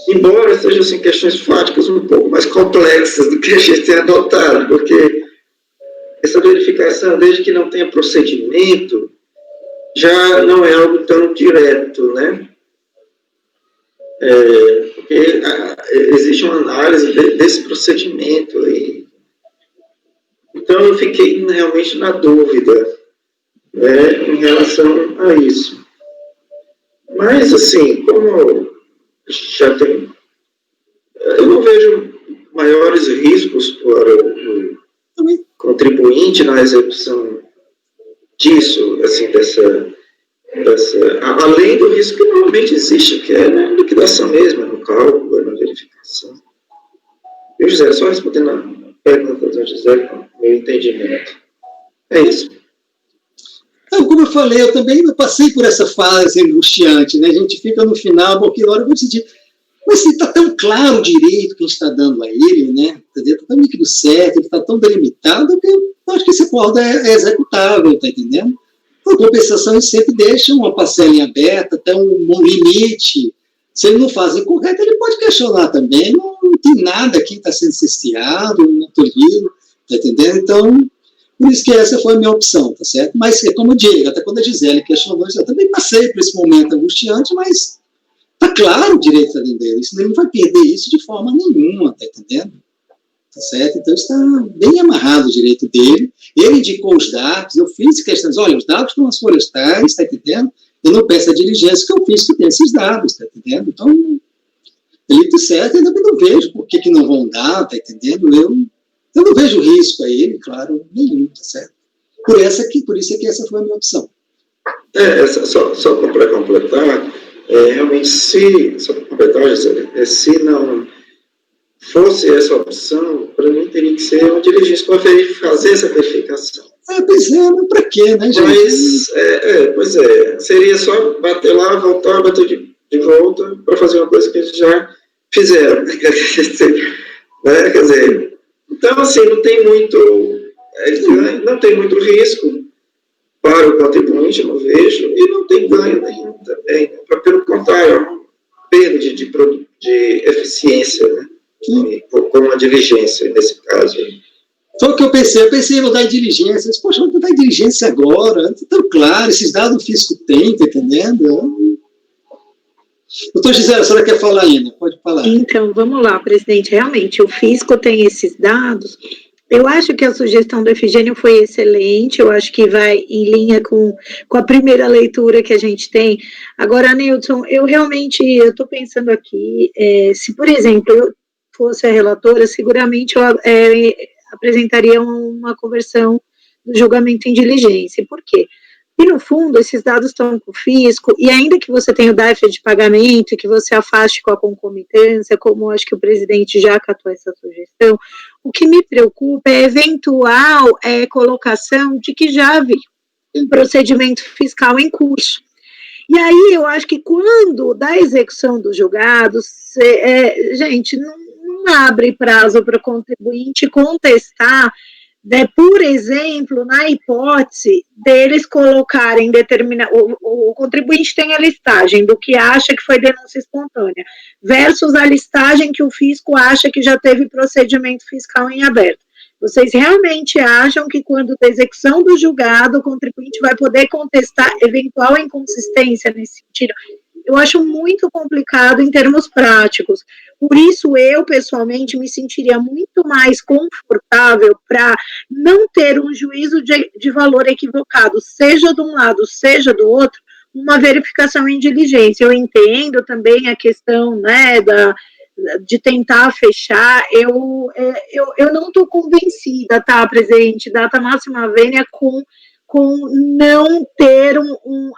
Embora sejam assim, questões fáticas um pouco mais complexas do que a gente tem adotado, porque essa verificação, desde que não tenha procedimento, já não é algo tão direto, né? Porque existe uma análise desse procedimento aí. Então, eu fiquei realmente na dúvida, né, em relação a isso. Mas, assim, como já tem... Eu não vejo maiores riscos para o contribuinte na execução disso, assim, além do risco que normalmente existe, que é na liquidação mesmo, no cálculo, na verificação. Eu, José, só respondendo a pergunta do José, com o meu entendimento. É isso. Então, como eu falei, eu também passei por essa fase angustiante, né? A gente fica no final, porque na hora eu vou decidir, mas se está tão claro o direito que a gente está dando a ele, né? Está tão líquido certo, ele está tão delimitado, que eu acho que esse acordo é executável, está entendendo? Por compensação, eles sempre deixam uma parcela em aberta, até um limite. Se ele não faz incorreto, ele pode questionar também. Não tem nada aqui que está sendo cesteado, não estou lido, está entendendo? Então, por isso que essa foi a minha opção, tá certo? Mas, como eu digo, até quando a Gisele questionou, eu também passei por esse momento angustiante, mas está claro o direito dele. Ele não vai perder isso de forma nenhuma, tá entendendo? Tá certo? Então, está bem amarrado o direito dele. Ele indicou os dados, eu fiz questões, olha, os dados estão nas folhas tais, tá entendendo? Eu não peço a diligência que eu fiz que tem esses dados, tá entendendo? Então, ele tá certo, eu também não vejo por que não vão dar, tá entendendo? Eu não vejo risco a ele, claro, nenhum, tá certo? Por isso é que essa foi a minha opção. Só para completar, realmente, só para completar, se não fosse essa opção, para mim teria que ser uma diligência para fazer essa verificação. Pois é, mas para quê, né, gente? Mas, pois é, seria só bater lá, voltar, bater de volta, para fazer uma coisa que eles já fizeram. Né? Quer dizer, então, assim, não tem muito risco para o contribuinte, eu não vejo, e não tem ganho nenhum também. Pelo contrário, é uma perda de eficiência, né? Com a diligência, nesse caso. Foi o que eu pensei em mudar de diligência. Poxa, vou mudar de diligência agora. Está tão claro, esses dados o fisco tem, tá entendendo? Doutor Gisele, a senhora quer falar ainda? Pode falar. Então, vamos lá, presidente. Realmente, o fisco tem esses dados. Eu acho que a sugestão do Efigênio foi excelente, eu acho que vai em linha com a primeira leitura que a gente tem. Agora, Nilton, eu estou pensando aqui, se, por exemplo, eu fosse a relatora, seguramente eu apresentaria uma conversão do julgamento em diligência. Por quê? E, no fundo, esses dados estão com o fisco, e ainda que você tenha o DARF de pagamento e que você afaste com a concomitância, como acho que o presidente já acatou essa sugestão, o que me preocupa é a eventual colocação de que já havia um procedimento fiscal em curso. E aí, eu acho que quando da execução dos julgados, gente, não abre prazo para o contribuinte contestar, por exemplo, na hipótese deles colocarem o contribuinte tem a listagem do que acha que foi denúncia espontânea, versus a listagem que o fisco acha que já teve procedimento fiscal em aberto. Vocês realmente acham que quando da execução do julgado, o contribuinte vai poder contestar eventual inconsistência nesse sentido? Eu acho muito complicado em termos práticos. Por isso, eu, pessoalmente, me sentiria muito mais confortável para não ter um juízo de valor equivocado, seja de um lado, seja do outro, uma verificação em diligência. Eu entendo também a questão, né, de tentar fechar. Eu não estou convencida, tá, presidente, data máxima vênia, com não ter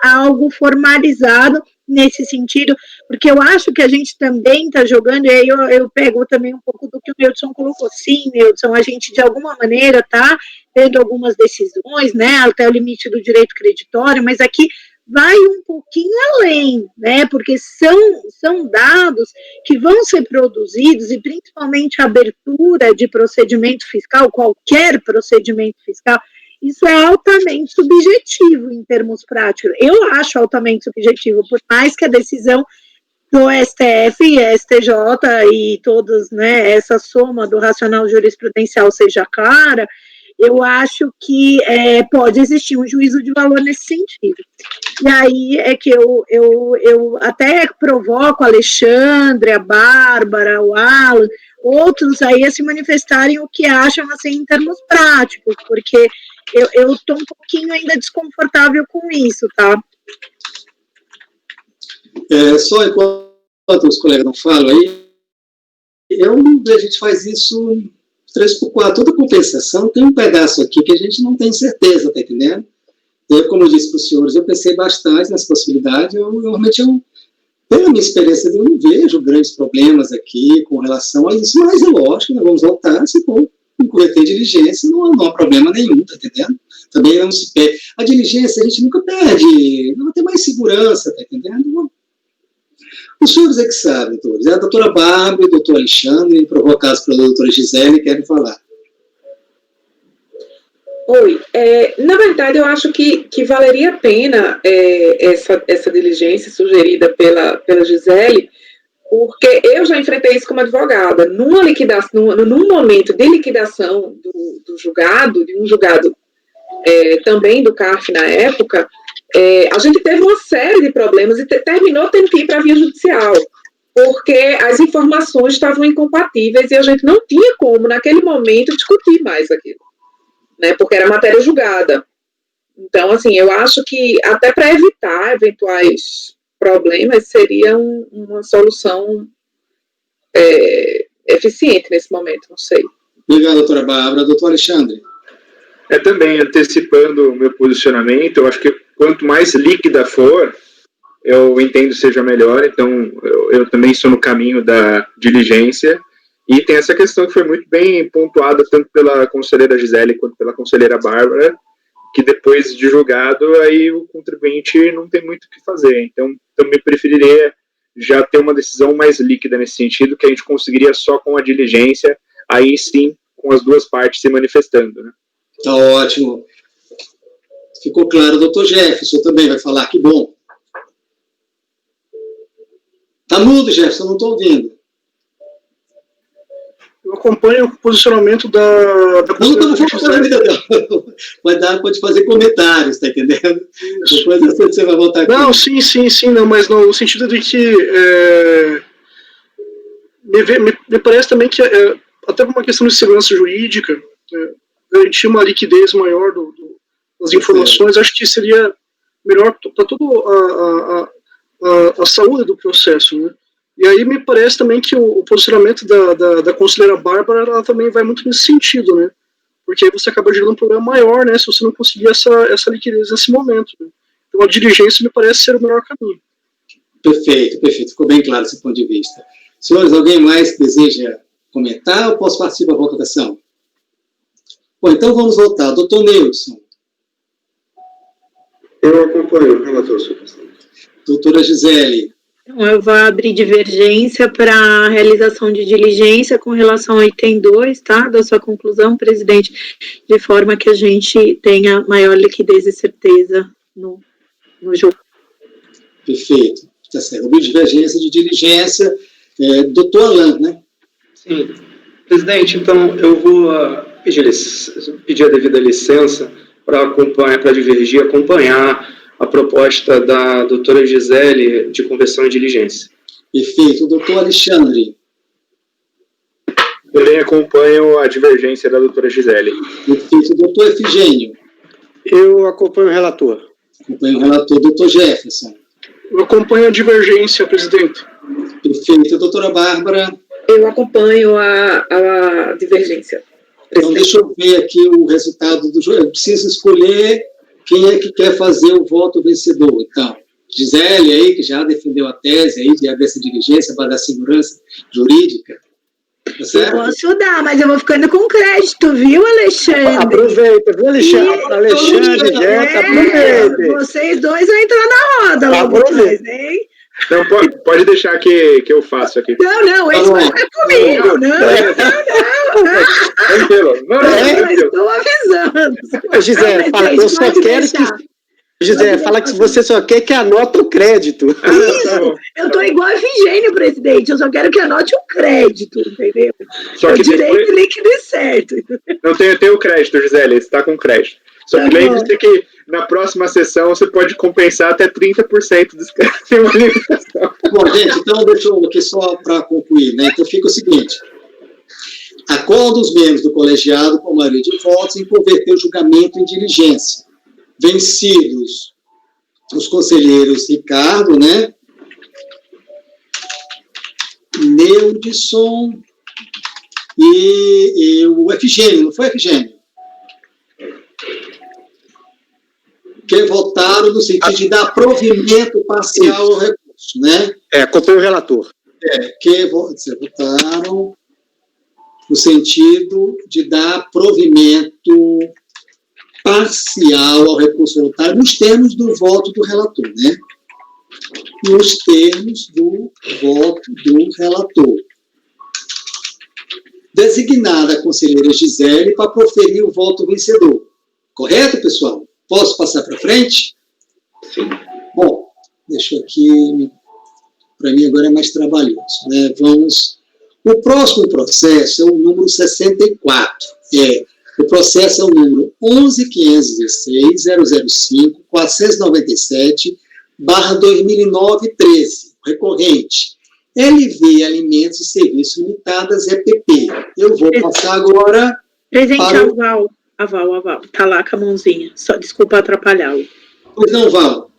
algo formalizado, nesse sentido, porque eu acho que a gente também está jogando, e aí eu pego também um pouco do que o Neudson colocou. Sim, Neudson, a gente de alguma maneira está tendo algumas decisões, né, até o limite do direito creditório, mas aqui vai um pouquinho além, né, porque são dados que vão ser produzidos, e principalmente a abertura de procedimento fiscal, qualquer procedimento fiscal, isso é altamente subjetivo em termos práticos. Eu acho altamente subjetivo, por mais que a decisão do STF, STJ e todos, né, essa soma do racional jurisprudencial seja clara, eu acho que pode existir um juízo de valor nesse sentido. E aí é que eu até provoco a Alexandre, a Bárbara, o Alan, outros aí a se manifestarem o que acham assim em termos práticos, porque eu estou um pouquinho ainda desconfortável com isso, tá? Só enquanto os colegas não falam aí, a gente faz isso 3x4, toda compensação tem um pedaço aqui que a gente não tem certeza, tá entendendo? Eu, como eu disse para os senhores, eu pensei bastante nessa possibilidade, realmente, pela minha experiência, eu não vejo grandes problemas aqui com relação a isso, mas é lógico, nós vamos voltar, se for cometer diligência, não há problema nenhum, tá entendendo? Também não se perde. A diligência a gente nunca perde, não vai ter mais segurança, tá entendendo? Os senhores é que sabem, todos. A doutora Bárbara e o doutor Alexandre, provocados pela doutora Gisele, querem falar. Oi, na verdade eu acho que valeria a pena essa diligência sugerida pela Gisele, porque eu já enfrentei isso como advogada. Numa liquidação, num momento de liquidação do julgado, de um julgado também do CARF na época, a gente teve uma série de problemas e terminou tendo que ir para a via judicial, porque as informações estavam incompatíveis e a gente não tinha como, naquele momento, discutir mais aquilo, né, porque era matéria julgada. Então, assim, eu acho que até para evitar eventuais problemas seria uma solução eficiente nesse momento, não sei. Obrigado, doutora Bárbara. Doutor Alexandre. Também antecipando o meu posicionamento, eu acho que quanto mais líquida for, eu entendo seja melhor, então eu também estou no caminho da diligência, e tem essa questão que foi muito bem pontuada, tanto pela conselheira Gisele quanto pela conselheira Bárbara, que depois de julgado, aí o contribuinte não tem muito o que fazer, então também preferiria já ter uma decisão mais líquida nesse sentido, que a gente conseguiria só com a diligência, aí sim, com as duas partes se manifestando, né? Tá ótimo. Ficou claro, doutor Jefferson também vai falar, que bom. Tá mudo, Jefferson, não estou ouvindo. Eu acompanho o posicionamento da pode fazer comentários, tá entendendo? Depois você vai voltar aqui. Não, sim, não, mas no sentido de que me parece também que até por uma questão de segurança jurídica, garantir uma liquidez maior das informações, acho que seria melhor para toda a saúde do processo, né? E aí me parece também que o posicionamento da conselheira Bárbara, ela também vai muito nesse sentido, né? Porque aí você acaba gerando um problema maior, né, se você não conseguir essa liquidez nesse momento, né? Então a diligência me parece ser o melhor caminho. Perfeito, ficou bem claro esse ponto de vista. Senhores, alguém mais deseja comentar ou posso participar da votação? Bom, então vamos voltar. Doutor Neudson. Eu acompanho o relator, senhor presidente. Doutora Gisele. Então, eu vou abrir divergência para a realização de diligência com relação ao item 2, tá? Da sua conclusão, presidente, de forma que a gente tenha maior liquidez e certeza no jogo. Perfeito. Está certo. Abrir divergência de diligência. Doutor Alan, né? Sim. Presidente, então eu vou pedir a devida licença para divergir, acompanhar a proposta da doutora Gisele de conversão em diligência. Perfeito. Doutor Alexandre. Também acompanho a divergência da doutora Gisele. Perfeito. Doutor Efigênio. Eu acompanho o relator. Acompanho o relator. Doutor Jefferson. Eu acompanho a divergência, presidente. Perfeito. Doutora Bárbara. Eu acompanho a divergência. Então, deixa eu ver aqui o resultado do jogo. Eu preciso escolher quem é que quer fazer o voto vencedor. Então, Gisele aí, que já defendeu a tese aí de haver essa diligência para dar segurança jurídica. Tá Eu certo? posso dar, mas eu vou ficando com crédito, viu, Alexandre? Aproveita, viu, Alexandre, Jéssica, aproveita. Vocês dois vão entrar na roda logo Aproveita. mais, hein? Não, pode deixar que eu faço aqui. Não, esse vai ficar comigo, não. Tranquilo. Não, Eu tranquilo. estou avisando. Gisele, fala, eu só Pode quero deixar. que... Gisele, fala que você só quer que anota o crédito. Tá bom. Eu tô igual a Efigênio, presidente. Eu só quero que anote o crédito, entendeu? Só que direito depois... líquido e certo. Não tem o crédito, Gisele, você está com crédito. Só que Tá bom. lembre-se que na próxima sessão você pode compensar até 30% dos créditos. Tem uma limitação. Bom, gente, então deixa eu aqui só para concluir, né? Então fica o seguinte: a qual dos membros do colegiado, com maioria de votos, em converter o julgamento em diligência? Vencidos os conselheiros Ricardo, né? Neudson e o Efigênio, não foi, Efigênio? Que votaram no sentido de dar provimento parcial ao recurso, né? Acompanha o relator. Que votaram no sentido de dar provimento parcial ao recurso voluntário nos termos do voto do relator, né? Nos termos do voto do relator. Designada a conselheira Gisele para proferir o voto vencedor. Correto, pessoal? Posso passar para frente? Sim. Bom, deixa eu aqui... Para mim agora é mais trabalhoso, né? Vamos... O próximo processo é o número 64. O processo é o número 11.516.005.497/2009-13. Recorrente. LV Alimentos e Serviços Limitadas, EPP. Eu vou passar agora... Presente, para o... Aval. Tá lá com a mãozinha. Só desculpa atrapalhá-lo. Pois não, Val.